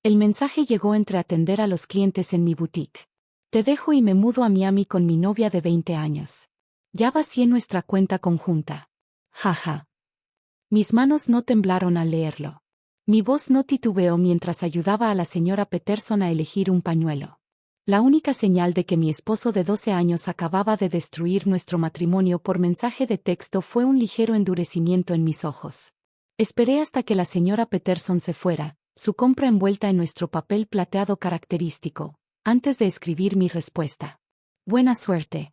El mensaje llegó entre atender a los clientes en mi boutique. Te dejo y me mudo a Miami con mi novia de 20 años. Ya vacié nuestra cuenta conjunta. Jaja. Mis manos no temblaron al leerlo. Mi voz no titubeó mientras ayudaba a la señora Peterson a elegir un pañuelo. La única señal de que mi esposo de 12 años acababa de destruir nuestro matrimonio por mensaje de texto fue un ligero endurecimiento en mis ojos. Esperé hasta que la señora Peterson se fuera, su compra envuelta en nuestro papel plateado característico, antes de escribir mi respuesta. Buena suerte.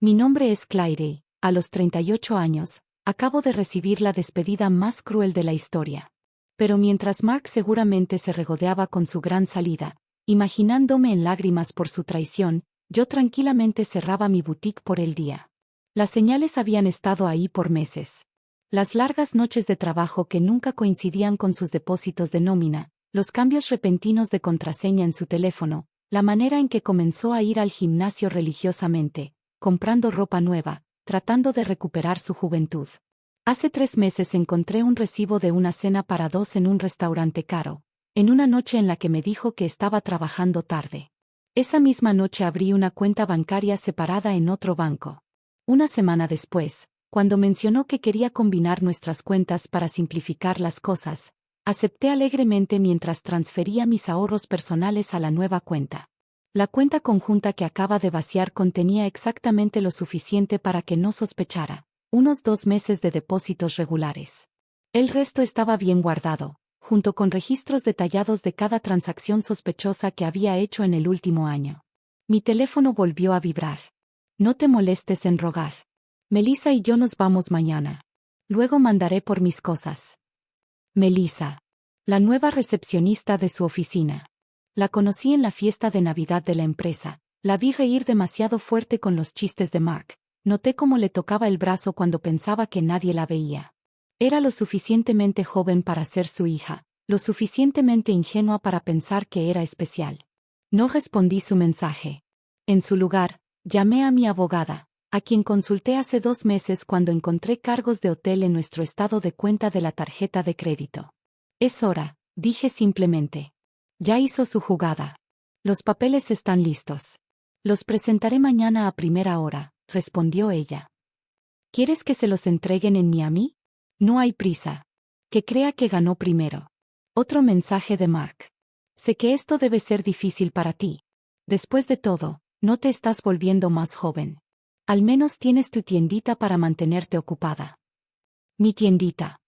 Mi nombre es Claire. A los 38 años, acabo de recibir la despedida más cruel de la historia. Pero mientras Mark seguramente se regodeaba con su gran salida, imaginándome en lágrimas por su traición, yo tranquilamente cerraba mi boutique por el día. Las señales habían estado ahí por meses. Las largas noches de trabajo que nunca coincidían con sus depósitos de nómina, los cambios repentinos de contraseña en su teléfono, la manera en que comenzó a ir al gimnasio religiosamente, comprando ropa nueva, tratando de recuperar su juventud. Hace 3 meses encontré un recibo de una cena para 2 en un restaurante caro, en una noche en la que me dijo que estaba trabajando tarde. Esa misma noche abrí una cuenta bancaria separada en otro banco. Una semana después, cuando mencionó que quería combinar nuestras cuentas para simplificar las cosas, acepté alegremente mientras transfería mis ahorros personales a la nueva cuenta. La cuenta conjunta que acaba de vaciar contenía exactamente lo suficiente para que no sospechara, unos 2 meses de depósitos regulares. El resto estaba bien guardado, junto con registros detallados de cada transacción sospechosa que había hecho en el último año. Mi teléfono volvió a vibrar. No te molestes en rogar. Melissa y yo nos vamos mañana. Luego mandaré por mis cosas. Melissa. La nueva recepcionista de su oficina. La conocí en la fiesta de Navidad de la empresa. La vi reír demasiado fuerte con los chistes de Mark. Noté cómo le tocaba el brazo cuando pensaba que nadie la veía. Era lo suficientemente joven para ser su hija, lo suficientemente ingenua para pensar que era especial. No respondí su mensaje. En su lugar, llamé a mi abogada, a quien consulté hace 2 meses cuando encontré cargos de hotel en nuestro estado de cuenta de la tarjeta de crédito. Es hora, dije simplemente. Ya hizo su jugada. Los papeles están listos. Los presentaré mañana a primera hora, respondió ella. ¿Quieres que se los entreguen en Miami? No hay prisa. Que crea que ganó primero. Otro mensaje de Mark. Sé que esto debe ser difícil para ti. Después de todo, no te estás volviendo más joven. Al menos tienes tu tiendita para mantenerte ocupada. Mi tiendita.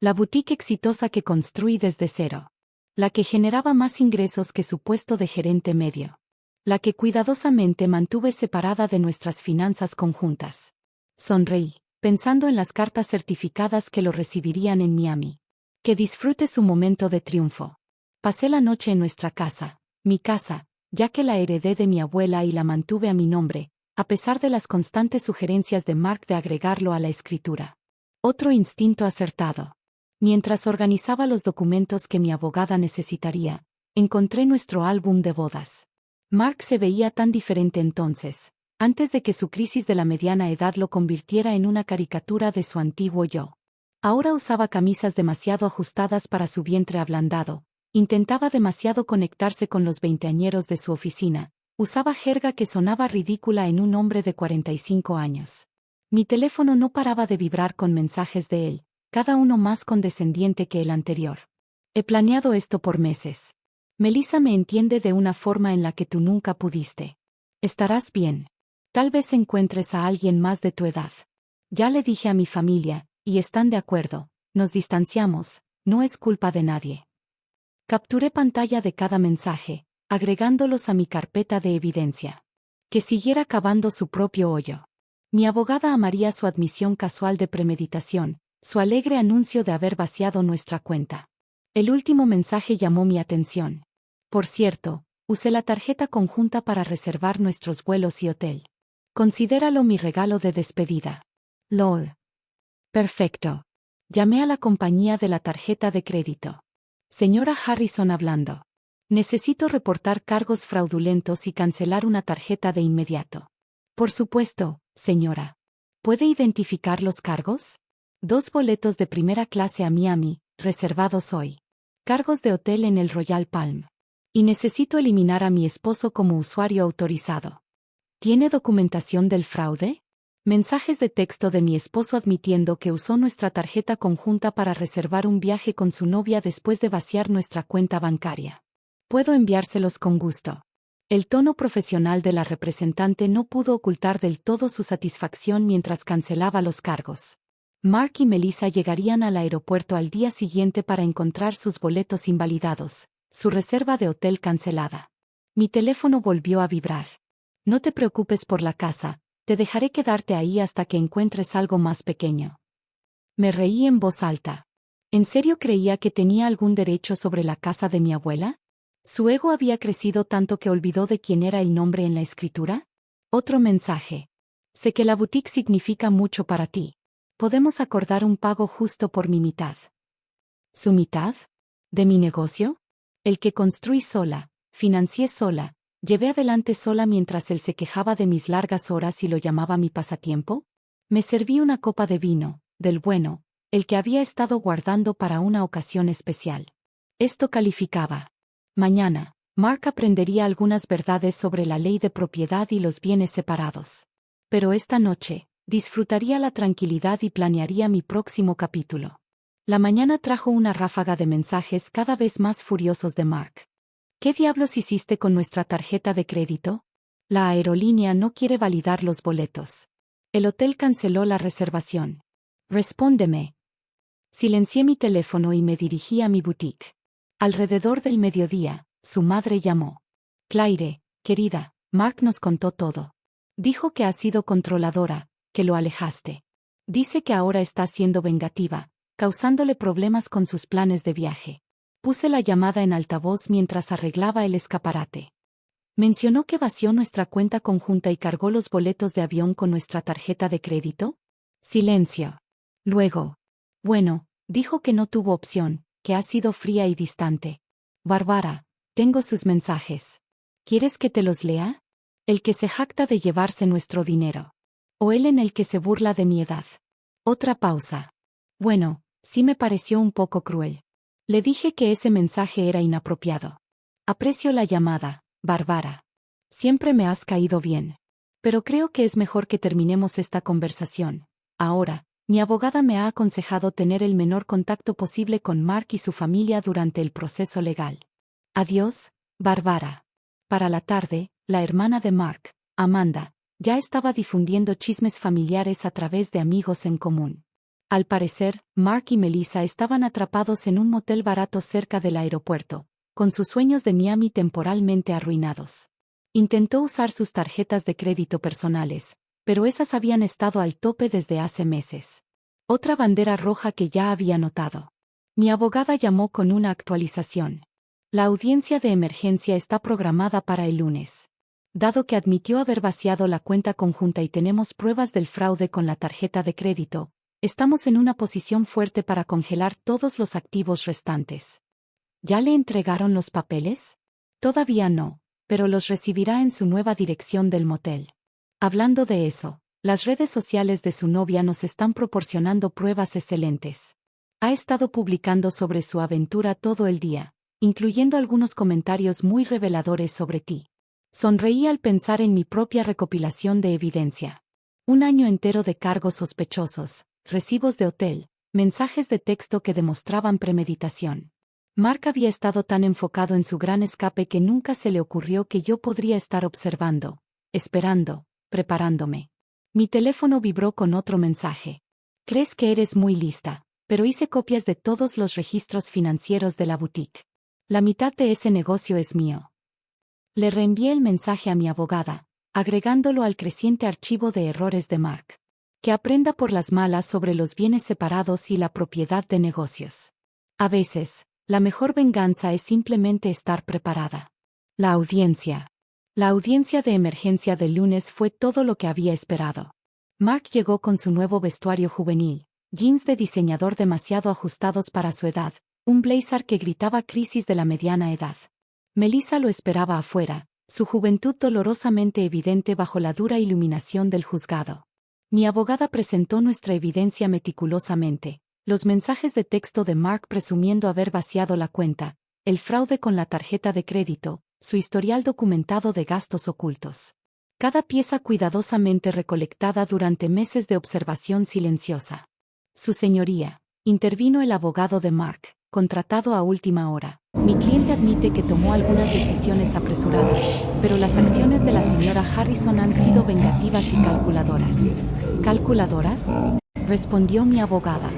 La boutique exitosa que construí desde cero. La que generaba más ingresos que su puesto de gerente medio. La que cuidadosamente mantuve separada de nuestras finanzas conjuntas. Sonreí, pensando en las cartas certificadas que lo recibirían en Miami. Que disfrute su momento de triunfo. Pasé la noche en nuestra casa, mi casa, ya que la heredé de mi abuela y la mantuve a mi nombre, a pesar de las constantes sugerencias de Mark de agregarlo a la escritura. Otro instinto acertado. Mientras organizaba los documentos que mi abogada necesitaría, encontré nuestro álbum de bodas. Mark se veía tan diferente entonces, antes de que su crisis de la mediana edad lo convirtiera en una caricatura de su antiguo yo. Ahora usaba camisas demasiado ajustadas para su vientre ablandado, intentaba demasiado conectarse con los veinteañeros de su oficina, usaba jerga que sonaba ridícula en un hombre de 45 años. Mi teléfono no paraba de vibrar con mensajes de él, cada uno más condescendiente que el anterior. He planeado esto por meses. Melissa me entiende de una forma en la que tú nunca pudiste. Estarás bien. Tal vez encuentres a alguien más de tu edad. Ya le dije a mi familia, y están de acuerdo, nos distanciamos, no es culpa de nadie. Capturé pantalla de cada mensaje, agregándolos a mi carpeta de evidencia. Que siguiera cavando su propio hoyo. Mi abogada amaría su admisión casual de premeditación, su alegre anuncio de haber vaciado nuestra cuenta. El último mensaje llamó mi atención. Por cierto, usé la tarjeta conjunta para reservar nuestros vuelos y hotel. Considéralo mi regalo de despedida. LOL. Perfecto. Llamé a la compañía de la tarjeta de crédito. Señora Harrison hablando. Necesito reportar cargos fraudulentos y cancelar una tarjeta de inmediato. Por supuesto, señora. ¿Puede identificar los cargos? 2 boletos de primera clase a Miami, reservados hoy. Cargos de hotel en el Royal Palm. Y necesito eliminar a mi esposo como usuario autorizado. ¿Tiene documentación del fraude? Mensajes de texto de mi esposo admitiendo que usó nuestra tarjeta conjunta para reservar un viaje con su novia después de vaciar nuestra cuenta bancaria. Puedo enviárselos con gusto. El tono profesional de la representante no pudo ocultar del todo su satisfacción mientras cancelaba los cargos. Mark y Melissa llegarían al aeropuerto al día siguiente para encontrar sus boletos invalidados, su reserva de hotel cancelada. Mi teléfono volvió a vibrar. No te preocupes por la casa, te dejaré quedarte ahí hasta que encuentres algo más pequeño. Me reí en voz alta. ¿En serio creía que tenía algún derecho sobre la casa de mi abuela? ¿Su ego había crecido tanto que olvidó de quién era el nombre en la escritura? Otro mensaje. Sé que la boutique significa mucho para ti. Podemos acordar un pago justo por mi mitad. ¿Su mitad? ¿De mi negocio? El que construí sola, financié sola, llevé adelante sola mientras él se quejaba de mis largas horas y lo llamaba mi pasatiempo. Me serví una copa de vino, del bueno, el que había estado guardando para una ocasión especial. Esto calificaba. Mañana, Mark aprendería algunas verdades sobre la ley de propiedad y los bienes separados. Pero esta noche, disfrutaría la tranquilidad y planearía mi próximo capítulo. La mañana trajo una ráfaga de mensajes cada vez más furiosos de Mark. ¿Qué diablos hiciste con nuestra tarjeta de crédito? La aerolínea no quiere validar los boletos. El hotel canceló la reservación. Respóndeme. Silencié mi teléfono y me dirigí a mi boutique. Alrededor del mediodía, su madre llamó. Claire, querida, Mark nos contó todo. Dijo que has sido controladora, que lo alejaste. Dice que ahora está siendo vengativa, causándole problemas con sus planes de viaje. Puse la llamada en altavoz mientras arreglaba el escaparate. ¿Mencionó que vació nuestra cuenta conjunta y cargó los boletos de avión con nuestra tarjeta de crédito? Silencio. Luego. Bueno, dijo que no tuvo opción, que ha sido fría y distante. Bárbara, tengo sus mensajes. ¿Quieres que te los lea? El que se jacta de llevarse nuestro dinero. O él en el que se burla de mi edad. Otra pausa. Bueno, sí me pareció un poco cruel. Le dije que ese mensaje era inapropiado. Aprecio la llamada, Bárbara. Siempre me has caído bien. Pero creo que es mejor que terminemos esta conversación. Ahora, mi abogada me ha aconsejado tener el menor contacto posible con Mark y su familia durante el proceso legal. Adiós, Bárbara. Para la tarde, la hermana de Mark, Amanda, ya estaba difundiendo chismes familiares a través de amigos en común. Al parecer, Mark y Melissa estaban atrapados en un motel barato cerca del aeropuerto, con sus sueños de Miami temporalmente arruinados. Intentó usar sus tarjetas de crédito personales, pero esas habían estado al tope desde hace meses. Otra bandera roja que ya había notado. Mi abogada llamó con una actualización. La audiencia de emergencia está programada para el lunes. Dado que admitió haber vaciado la cuenta conjunta y tenemos pruebas del fraude con la tarjeta de crédito, estamos en una posición fuerte para congelar todos los activos restantes. ¿Ya le entregaron los papeles? Todavía no, pero los recibirá en su nueva dirección del motel. Hablando de eso, las redes sociales de su novia nos están proporcionando pruebas excelentes. Ha estado publicando sobre su aventura todo el día, incluyendo algunos comentarios muy reveladores sobre ti. Sonreí al pensar en mi propia recopilación de evidencia. Un año entero de cargos sospechosos, recibos de hotel, mensajes de texto que demostraban premeditación. Mark había estado tan enfocado en su gran escape que nunca se le ocurrió que yo podría estar observando, esperando, preparándome. Mi teléfono vibró con otro mensaje. Crees que eres muy lista, pero hice copias de todos los registros financieros de la boutique. La mitad de ese negocio es mío. Le reenvié el mensaje a mi abogada, agregándolo al creciente archivo de errores de Mark. Que aprenda por las malas sobre los bienes separados y la propiedad de negocios. A veces, la mejor venganza es simplemente estar preparada. La audiencia. La audiencia de emergencia del lunes fue todo lo que había esperado. Mark llegó con su nuevo vestuario juvenil, jeans de diseñador demasiado ajustados para su edad, un blazer que gritaba crisis de la mediana edad. Melissa lo esperaba afuera, su juventud dolorosamente evidente bajo la dura iluminación del juzgado. Mi abogada presentó nuestra evidencia meticulosamente, Los mensajes de texto de Mark presumiendo haber vaciado la cuenta, el fraude con la tarjeta de crédito, su historial documentado de gastos ocultos. Cada pieza cuidadosamente recolectada durante meses de observación silenciosa. Su señoría, intervino el abogado de Mark, contratado a última hora. Mi cliente admite que tomó algunas decisiones apresuradas, pero las acciones de la señora Harrison han sido vengativas y calculadoras. ¿Calculadoras?, respondió mi abogada.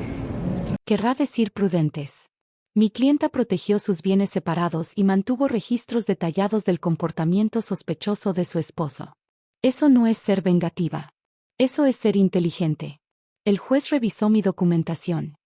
Querrá decir prudentes. Mi clienta protegió sus bienes separados y mantuvo registros detallados del comportamiento sospechoso de su esposo. Eso no es ser vengativa. Eso es ser inteligente. El juez revisó mi documentación.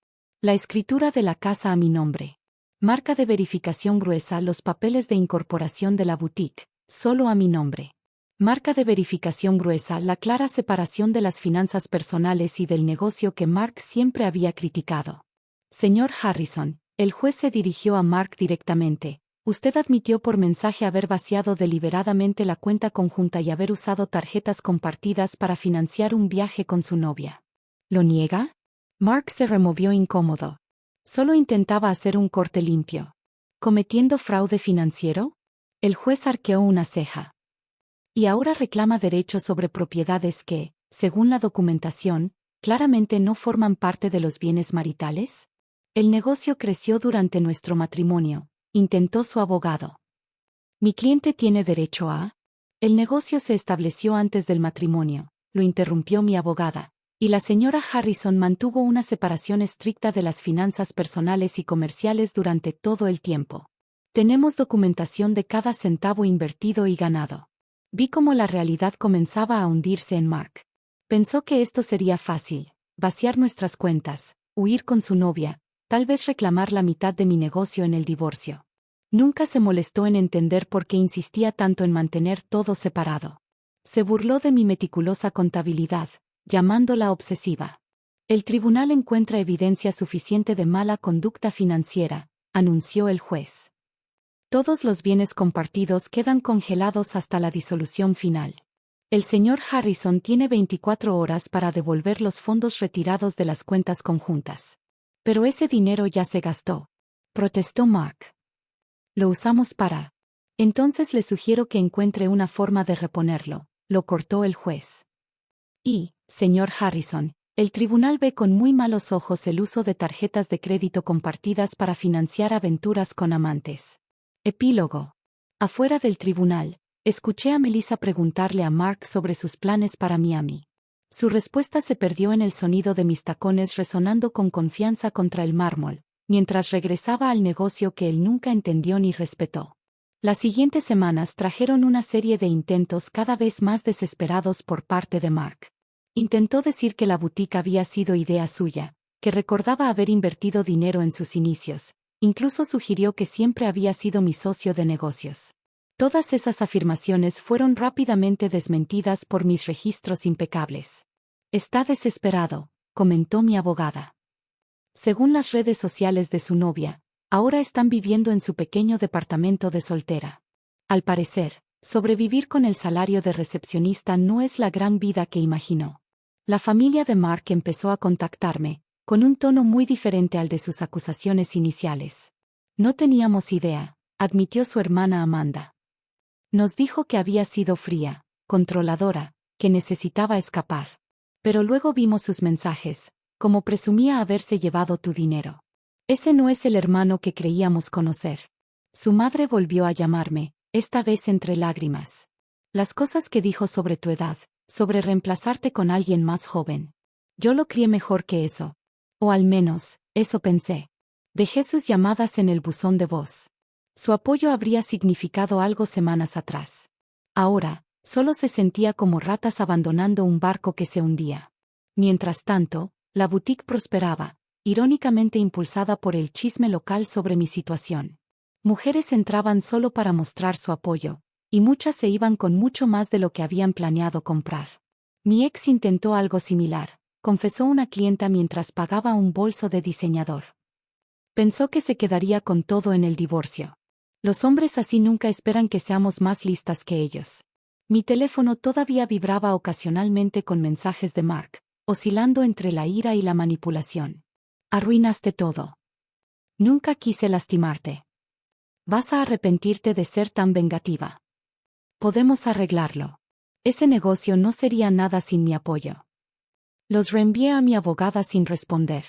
La escritura de la casa a mi nombre. Marca de verificación gruesa, los papeles de incorporación de la boutique, solo a mi nombre. Marca de verificación gruesa, la clara separación de las finanzas personales y del negocio que Mark siempre había criticado. Señor Harrison, el juez se dirigió a Mark directamente. Usted admitió por mensaje haber vaciado deliberadamente la cuenta conjunta y haber usado tarjetas compartidas para financiar un viaje con su novia. ¿Lo niega? Mark se removió incómodo. Solo intentaba hacer un corte limpio. ¿Cometiendo fraude financiero? El juez arqueó una ceja. Y ahora reclama derechos sobre propiedades que, según la documentación, claramente no forman parte de los bienes maritales. El negocio creció durante nuestro matrimonio, intentó su abogado. Mi cliente tiene derecho a... El negocio se estableció antes del matrimonio, lo interrumpió mi abogada, y la señora Harrison mantuvo una separación estricta de las finanzas personales y comerciales durante todo el tiempo. Tenemos documentación de cada centavo invertido y ganado. Vi cómo la realidad comenzaba a hundirse en Mark. Pensó que esto sería fácil, vaciar nuestras cuentas, huir con su novia, tal vez reclamar la mitad de mi negocio en el divorcio. Nunca se molestó en entender por qué insistía tanto en mantener todo separado. Se burló de mi meticulosa contabilidad, llamándola obsesiva. El tribunal encuentra evidencia suficiente de mala conducta financiera, anunció el juez. Todos los bienes compartidos quedan congelados hasta la disolución final. El señor Harrison tiene 24 horas para devolver los fondos retirados de las cuentas conjuntas. Pero ese dinero ya se gastó, protestó Mark. Lo usamos para... Entonces le sugiero que encuentre una forma de reponerlo, lo cortó el juez. Y, señor Harrison, el tribunal ve con muy malos ojos el uso de tarjetas de crédito compartidas para financiar aventuras con amantes. Epílogo. Afuera del tribunal, escuché a Melissa preguntarle a Mark sobre sus planes para Miami. Su respuesta se perdió en el sonido de mis tacones resonando con confianza contra el mármol, mientras regresaba al negocio que él nunca entendió ni respetó. Las siguientes semanas trajeron una serie de intentos cada vez más desesperados por parte de Mark. Intentó decir que la boutique había sido idea suya, que recordaba haber invertido dinero en sus inicios, incluso sugirió que siempre había sido mi socio de negocios. Todas esas afirmaciones fueron rápidamente desmentidas por mis registros impecables. Está desesperado, comentó mi abogada. Según las redes sociales de su novia, ahora están viviendo en su pequeño departamento de soltera. Al parecer, sobrevivir con el salario de recepcionista no es la gran vida que imaginó. La familia de Mark empezó a contactarme, con un tono muy diferente al de sus acusaciones iniciales. No teníamos idea, admitió su hermana Amanda. Nos dijo que había sido fría, controladora, que necesitaba escapar. Pero luego vimos sus mensajes, como presumía haberse llevado tu dinero. Ese no es el hermano que creíamos conocer. Su madre volvió a llamarme, esta vez entre lágrimas. Las cosas que dijo sobre tu edad, sobre reemplazarte con alguien más joven. Yo lo crié mejor que eso. O al menos, eso pensé. Dejé sus llamadas en el buzón de voz. Su apoyo habría significado algo semanas atrás. Ahora, solo se sentía como ratas abandonando un barco que se hundía. Mientras tanto, la boutique prosperaba, irónicamente impulsada por el chisme local sobre mi situación. Mujeres entraban solo para mostrar su apoyo, y muchas se iban con mucho más de lo que habían planeado comprar. Mi ex intentó algo similar, confesó una clienta mientras pagaba un bolso de diseñador. Pensó que se quedaría con todo en el divorcio. Los hombres así nunca esperan que seamos más listas que ellos. Mi teléfono todavía vibraba ocasionalmente con mensajes de Mark, oscilando entre la ira y la manipulación. Arruinaste todo. Nunca quise lastimarte. Vas a arrepentirte de ser tan vengativa. Podemos arreglarlo. Ese negocio no sería nada sin mi apoyo. Los reenvié a mi abogada sin responder.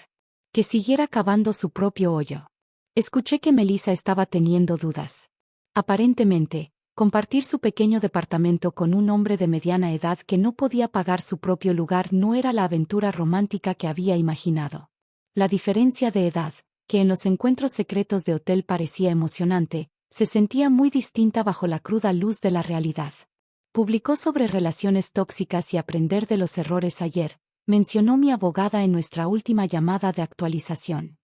Que siguiera cavando su propio hoyo. Escuché que Melissa estaba teniendo dudas. Aparentemente, compartir su pequeño departamento con un hombre de mediana edad que no podía pagar su propio lugar no era la aventura romántica que había imaginado. La diferencia de edad, que en los encuentros secretos de hotel parecía emocionante, se sentía muy distinta bajo la cruda luz de la realidad. Publicó sobre relaciones tóxicas y aprender de los errores ayer, mencionó mi abogada en nuestra última llamada de actualización.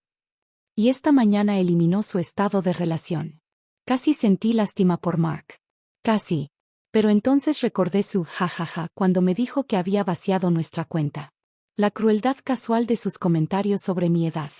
Y esta mañana eliminó su estado de relación. Casi sentí lástima por Mark. Casi. Pero entonces recordé su jajaja cuando me dijo que había vaciado nuestra cuenta. La crueldad casual de sus comentarios sobre mi edad.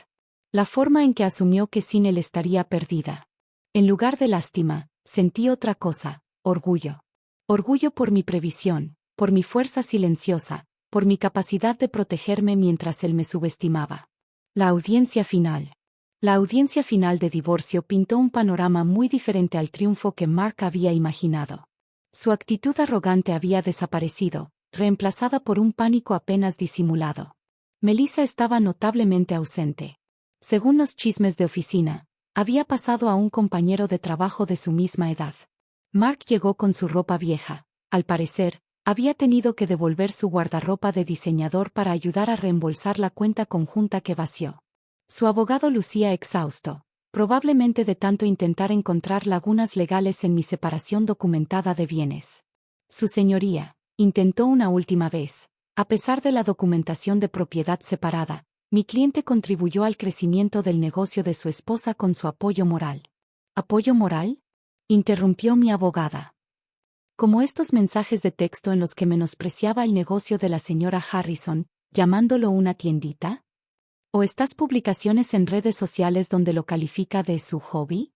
La forma en que asumió que sin él estaría perdida. En lugar de lástima, sentí otra cosa, orgullo. Orgullo por mi previsión, por mi fuerza silenciosa, por mi capacidad de protegerme mientras él me subestimaba. La audiencia final. La audiencia final de divorcio pintó un panorama muy diferente al triunfo que Mark había imaginado. Su actitud arrogante había desaparecido, reemplazada por un pánico apenas disimulado. Melissa estaba notablemente ausente. Según los chismes de oficina, había pasado a un compañero de trabajo de su misma edad. Mark llegó con su ropa vieja. Al parecer, había tenido que devolver su guardarropa de diseñador para ayudar a reembolsar la cuenta conjunta que vació. Su abogado lucía exhausto, probablemente de tanto intentar encontrar lagunas legales en mi separación documentada de bienes. Su señoría, intentó una última vez. A pesar de la documentación de propiedad separada, mi cliente contribuyó al crecimiento del negocio de su esposa con su apoyo moral. ¿Apoyo moral?, interrumpió mi abogada. Como estos mensajes de texto en los que menospreciaba el negocio de la señora Harrison, llamándolo una tiendita. ¿O estas publicaciones en redes sociales donde lo califica de su hobby?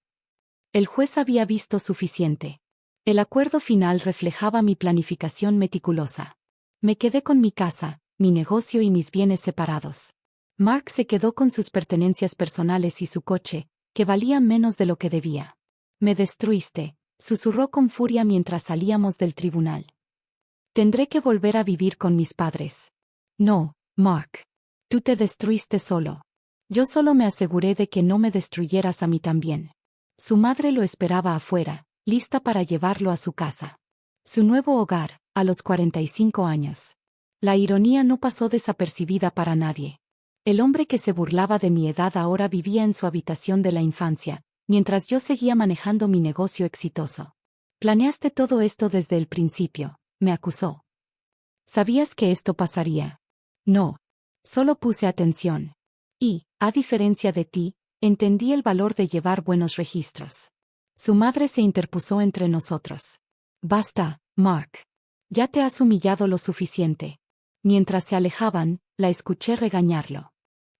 El juez había visto suficiente. El acuerdo final reflejaba mi planificación meticulosa. Me quedé con mi casa, mi negocio y mis bienes separados. Mark se quedó con sus pertenencias personales y su coche, que valía menos de lo que debía. Me destruiste, susurró con furia mientras salíamos del tribunal. Tendré que volver a vivir con mis padres. No, Mark. Tú te destruiste solo. Yo solo me aseguré de que no me destruyeras a mí también. Su madre lo esperaba afuera, lista para llevarlo a su casa. Su nuevo hogar, a los 45 años. La ironía no pasó desapercibida para nadie. El hombre que se burlaba de mi edad ahora vivía en su habitación de la infancia, mientras yo seguía manejando mi negocio exitoso. Planeaste todo esto desde el principio, me acusó. ¿Sabías que esto pasaría? No. Solo puse atención. Y, a diferencia de ti, entendí el valor de llevar buenos registros. Su madre se interpuso entre nosotros. Basta, Mark. Ya te has humillado lo suficiente. Mientras se alejaban, la escuché regañarlo.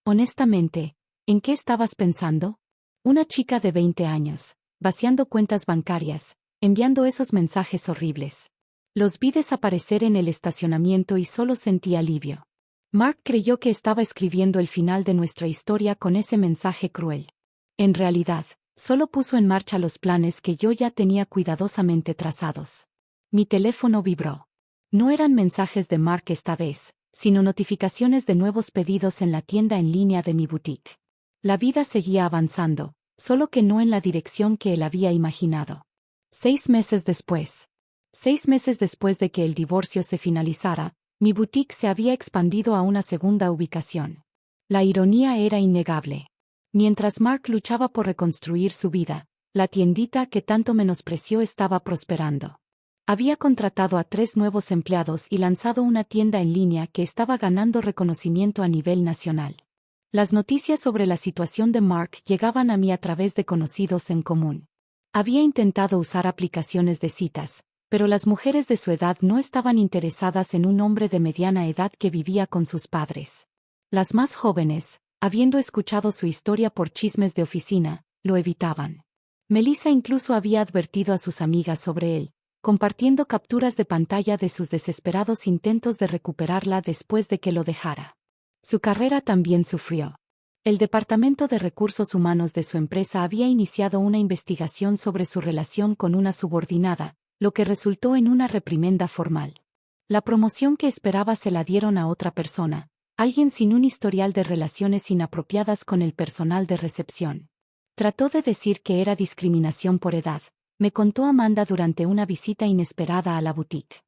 Honestamente, ¿en qué estabas pensando? Una chica de 20 años, vaciando cuentas bancarias, enviando esos mensajes horribles. Los vi desaparecer en el estacionamiento y solo sentí alivio. Mark creyó que estaba escribiendo el final de nuestra historia con ese mensaje cruel. En realidad, solo puso en marcha los planes que yo ya tenía cuidadosamente trazados. Mi teléfono vibró. No eran mensajes de Mark esta vez, sino notificaciones de nuevos pedidos en la tienda en línea de mi boutique. La vida seguía avanzando, solo que no en la dirección que él había imaginado. 6 meses después. 6 meses después de que el divorcio se finalizara, mi boutique se había expandido a una segunda ubicación. La ironía era innegable. Mientras Mark luchaba por reconstruir su vida, la tiendita que tanto menospreció estaba prosperando. Había contratado a 3 nuevos empleados y lanzado una tienda en línea que estaba ganando reconocimiento a nivel nacional. Las noticias sobre la situación de Mark llegaban a mí a través de conocidos en común. Había intentado usar aplicaciones de citas, pero las mujeres de su edad no estaban interesadas en un hombre de mediana edad que vivía con sus padres. Las más jóvenes, habiendo escuchado su historia por chismes de oficina, lo evitaban. Melissa incluso había advertido a sus amigas sobre él, compartiendo capturas de pantalla de sus desesperados intentos de recuperarla después de que lo dejara. Su carrera también sufrió. El Departamento de Recursos Humanos de su empresa había iniciado una investigación sobre su relación con una subordinada, lo que resultó en una reprimenda formal. La promoción que esperaba se la dieron a otra persona, alguien sin un historial de relaciones inapropiadas con el personal de recepción. Trató de decir que era discriminación por edad, me contó Amanda durante una visita inesperada a la boutique.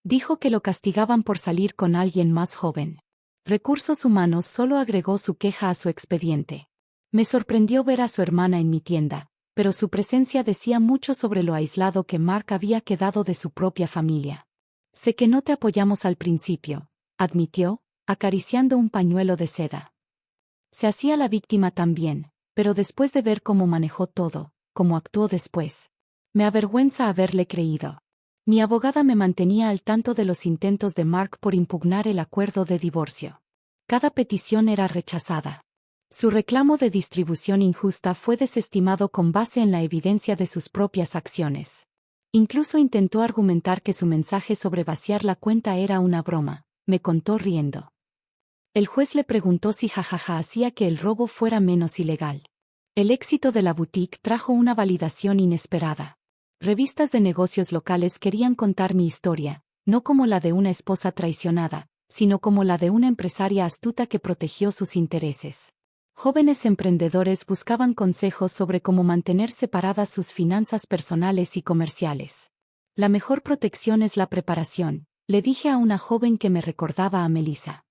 Dijo que lo castigaban por salir con alguien más joven. Recursos Humanos solo agregó su queja a su expediente. Me sorprendió ver a su hermana en mi tienda, pero su presencia decía mucho sobre lo aislado que Mark había quedado de su propia familia. Sé que no te apoyamos al principio, admitió, acariciando un pañuelo de seda. Se hacía la víctima también, pero después de ver cómo manejó todo, cómo actuó después, me avergüenza haberle creído. Mi abogada me mantenía al tanto de los intentos de Mark por impugnar el acuerdo de divorcio. Cada petición era rechazada. Su reclamo de distribución injusta fue desestimado con base en la evidencia de sus propias acciones. Incluso intentó argumentar que su mensaje sobre vaciar la cuenta era una broma, me contó riendo. El juez le preguntó si jajaja hacía que el robo fuera menos ilegal. El éxito de la boutique trajo una validación inesperada. Revistas de negocios locales querían contar mi historia, no como la de una esposa traicionada, sino como la de una empresaria astuta que protegió sus intereses. Jóvenes emprendedores buscaban consejos sobre cómo mantener separadas sus finanzas personales y comerciales. La mejor protección es la preparación, le dije a una joven que me recordaba a Melissa.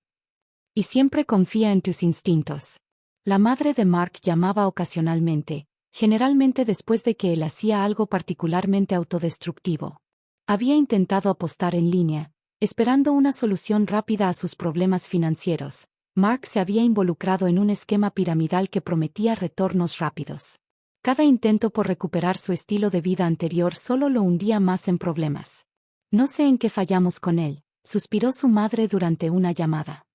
Y siempre confía en tus instintos. La madre de Mark llamaba ocasionalmente, generalmente después de que él hacía algo particularmente autodestructivo. Había intentado apostar en línea, esperando una solución rápida a sus problemas financieros. Mark se había involucrado en un esquema piramidal que prometía retornos rápidos. Cada intento por recuperar su estilo de vida anterior solo lo hundía más en problemas. No sé en qué fallamos con él, suspiró su madre durante una llamada.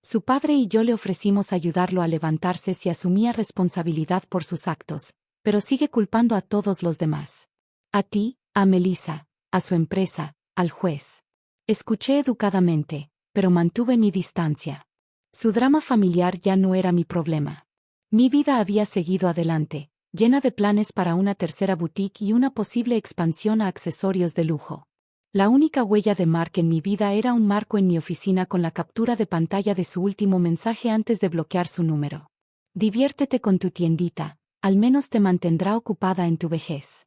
Su padre y yo le ofrecimos ayudarlo a levantarse si asumía responsabilidad por sus actos, pero sigue culpando a todos los demás. A ti, a Melissa, a su empresa, al juez. Escuché educadamente, pero mantuve mi distancia. Su drama familiar ya no era mi problema. Mi vida había seguido adelante, llena de planes para una tercera boutique y una posible expansión a accesorios de lujo. La única huella de Mark en mi vida era un marco en mi oficina con la captura de pantalla de su último mensaje antes de bloquear su número. Diviértete con tu tiendita, al menos te mantendrá ocupada en tu vejez.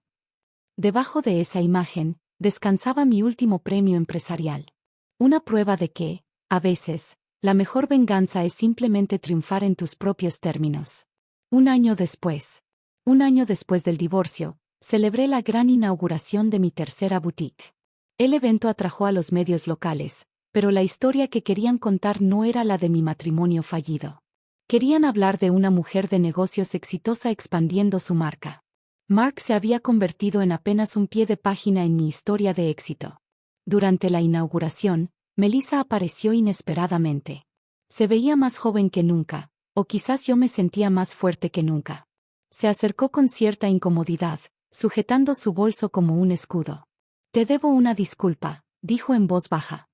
Debajo de esa imagen, descansaba mi último premio empresarial. Una prueba de que, a veces, la mejor venganza es simplemente triunfar en tus propios términos. Un año después del divorcio, celebré la gran inauguración de mi tercera boutique. El evento atrajo a los medios locales, pero la historia que querían contar no era la de mi matrimonio fallido. Querían hablar de una mujer de negocios exitosa expandiendo su marca. Mark se había convertido en apenas un pie de página en mi historia de éxito. Durante la inauguración, Melissa apareció inesperadamente. Se veía más joven que nunca, o quizás yo me sentía más fuerte que nunca. Se acercó con cierta incomodidad, sujetando su bolso como un escudo. Te debo una disculpa, dijo en voz baja.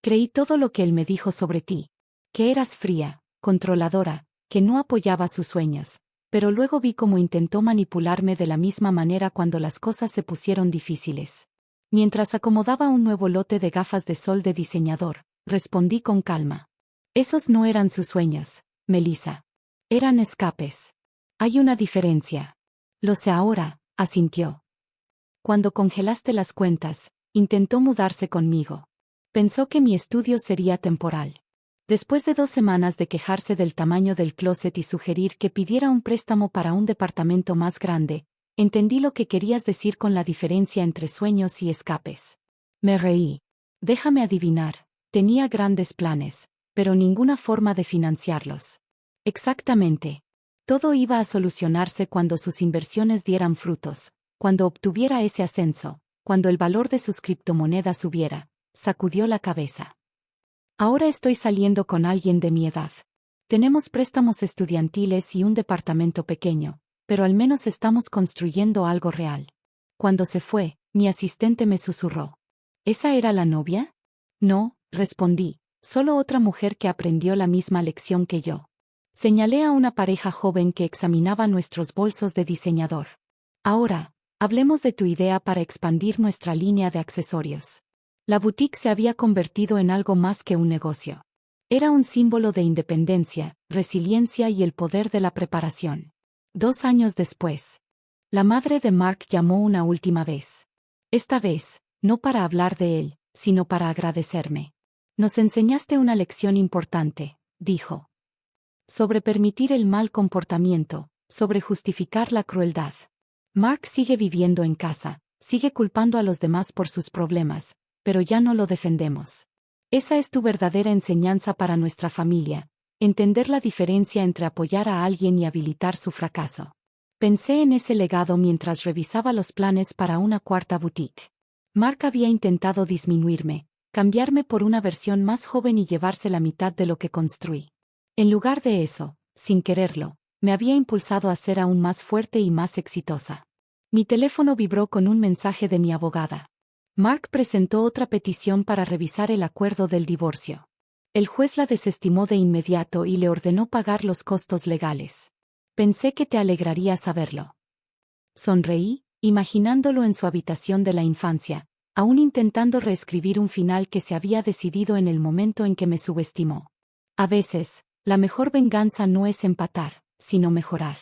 Creí todo lo que él me dijo sobre ti. Que eras fría, controladora, que no apoyaba sus sueños, pero luego vi cómo intentó manipularme de la misma manera cuando las cosas se pusieron difíciles. Mientras acomodaba un nuevo lote de gafas de sol de diseñador, respondí con calma. Esos no eran sus sueños, Melissa. Eran escapes. Hay una diferencia. Lo sé ahora, asintió. Cuando congelaste las cuentas, intentó mudarse conmigo. Pensó que mi estudio sería temporal. Después de 2 semanas de quejarse del tamaño del closet y sugerir que pidiera un préstamo para un departamento más grande, entendí lo que querías decir con la diferencia entre sueños y escapes. Me reí. Déjame adivinar, tenía grandes planes, pero ninguna forma de financiarlos. Exactamente. Todo iba a solucionarse cuando sus inversiones dieran frutos, cuando obtuviera ese ascenso, cuando el valor de sus criptomonedas subiera. Sacudió la cabeza. Ahora estoy saliendo con alguien de mi edad. Tenemos préstamos estudiantiles y un departamento pequeño, pero al menos estamos construyendo algo real. Cuando se fue, mi asistente me susurró. ¿Esa era la novia? No, respondí, solo otra mujer que aprendió la misma lección que yo. Señalé a una pareja joven que examinaba nuestros bolsos de diseñador. Ahora, hablemos de tu idea para expandir nuestra línea de accesorios. La boutique se había convertido en algo más que un negocio. Era un símbolo de independencia, resiliencia y el poder de la preparación. 2 años después, la madre de Mark llamó una última vez. Esta vez, no para hablar de él, sino para agradecerme. Nos enseñaste una lección importante, dijo. Sobre permitir el mal comportamiento, sobre justificar la crueldad. Mark sigue viviendo en casa, sigue culpando a los demás por sus problemas, pero ya no lo defendemos. Esa es tu verdadera enseñanza para nuestra familia, entender la diferencia entre apoyar a alguien y habilitar su fracaso. Pensé en ese legado mientras revisaba los planes para una cuarta boutique. Mark había intentado disminuirme, cambiarme por una versión más joven y llevarse la mitad de lo que construí. En lugar de eso, sin quererlo, me había impulsado a ser aún más fuerte y más exitosa. Mi teléfono vibró con un mensaje de mi abogada. Mark presentó otra petición para revisar el acuerdo del divorcio. El juez la desestimó de inmediato y le ordenó pagar los costos legales. Pensé que te alegraría saberlo. Sonreí, imaginándolo en su habitación de la infancia, aún intentando reescribir un final que se había decidido en el momento en que me subestimó. A veces, la mejor venganza no es empatar, sino mejorar.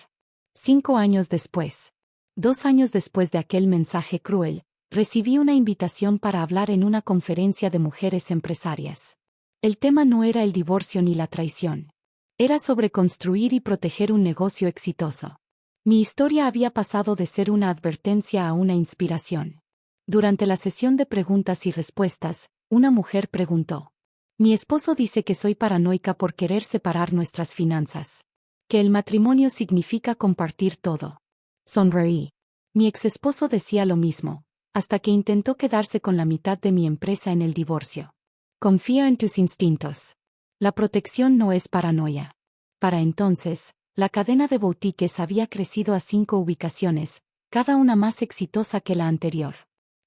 5 años después. 2 años después de aquel mensaje cruel, recibí una invitación para hablar en una conferencia de mujeres empresarias. El tema no era el divorcio ni la traición. Era sobre construir y proteger un negocio exitoso. Mi historia había pasado de ser una advertencia a una inspiración. Durante la sesión de preguntas y respuestas, una mujer preguntó: mi esposo dice que soy paranoica por querer separar nuestras finanzas. Que el matrimonio significa compartir todo. Sonreí. Mi exesposo decía lo mismo, hasta que intentó quedarse con la mitad de mi empresa en el divorcio. Confía en tus instintos. La protección no es paranoia. Para entonces, la cadena de boutiques había crecido a 5 ubicaciones, cada una más exitosa que la anterior.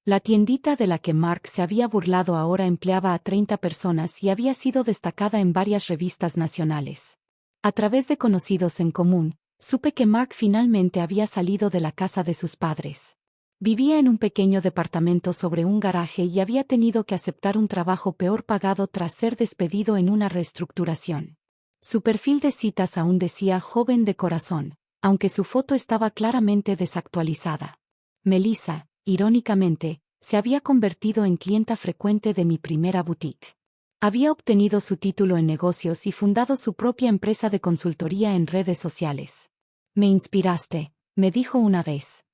La tiendita de la que Mark se había burlado ahora empleaba a 30 personas y había sido destacada en varias revistas nacionales. A través de conocidos en común, supe que Mark finalmente había salido de la casa de sus padres. Vivía en un pequeño departamento sobre un garaje y había tenido que aceptar un trabajo peor pagado tras ser despedido en una reestructuración. Su perfil de citas aún decía joven de corazón, aunque su foto estaba claramente desactualizada. Melissa, irónicamente, se había convertido en clienta frecuente de mi primera boutique. Había obtenido su título en negocios y fundado su propia empresa de consultoría en redes sociales. Me inspiraste, me dijo una vez.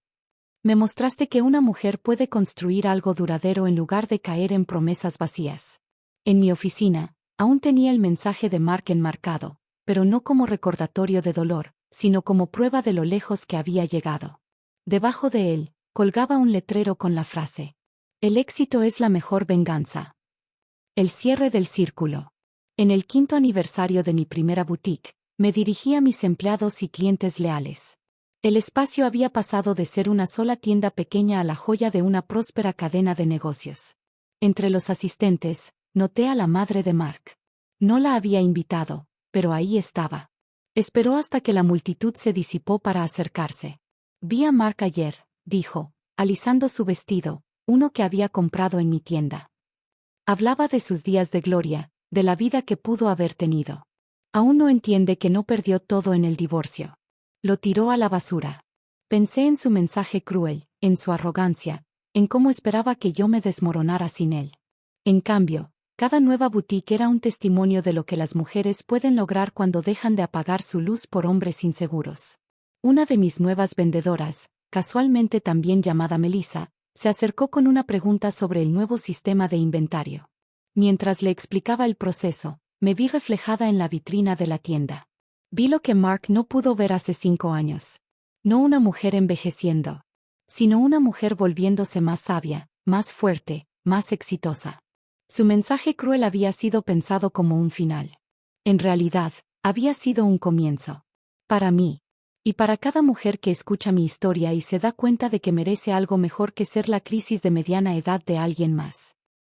Me mostraste que una mujer puede construir algo duradero en lugar de caer en promesas vacías. En mi oficina, aún tenía el mensaje de Mark enmarcado, pero no como recordatorio de dolor, sino como prueba de lo lejos que había llegado. Debajo de él, colgaba un letrero con la frase: el éxito es la mejor venganza. El cierre del círculo. En el 5º aniversario de mi primera boutique, me dirigí a mis empleados y clientes leales. El espacio había pasado de ser una sola tienda pequeña a la joya de una próspera cadena de negocios. Entre los asistentes, noté a la madre de Mark. No la había invitado, pero ahí estaba. Esperó hasta que la multitud se disipó para acercarse. Vi a Mark ayer, dijo, alisando su vestido, uno que había comprado en mi tienda. Hablaba de sus días de gloria, de la vida que pudo haber tenido. Aún no entiende que no perdió todo en el divorcio. Lo tiró a la basura. Pensé en su mensaje cruel, en su arrogancia, en cómo esperaba que yo me desmoronara sin él. En cambio, cada nueva boutique era un testimonio de lo que las mujeres pueden lograr cuando dejan de apagar su luz por hombres inseguros. Una de mis nuevas vendedoras, casualmente también llamada Melissa, se acercó con una pregunta sobre el nuevo sistema de inventario. Mientras le explicaba el proceso, me vi reflejada en la vitrina de la tienda. Vi lo que Mark no pudo ver hace 5 años. No una mujer envejeciendo, sino una mujer volviéndose más sabia, más fuerte, más exitosa. Su mensaje cruel había sido pensado como un final. En realidad, había sido un comienzo. Para mí. Y para cada mujer que escucha mi historia y se da cuenta de que merece algo mejor que ser la crisis de mediana edad de alguien más.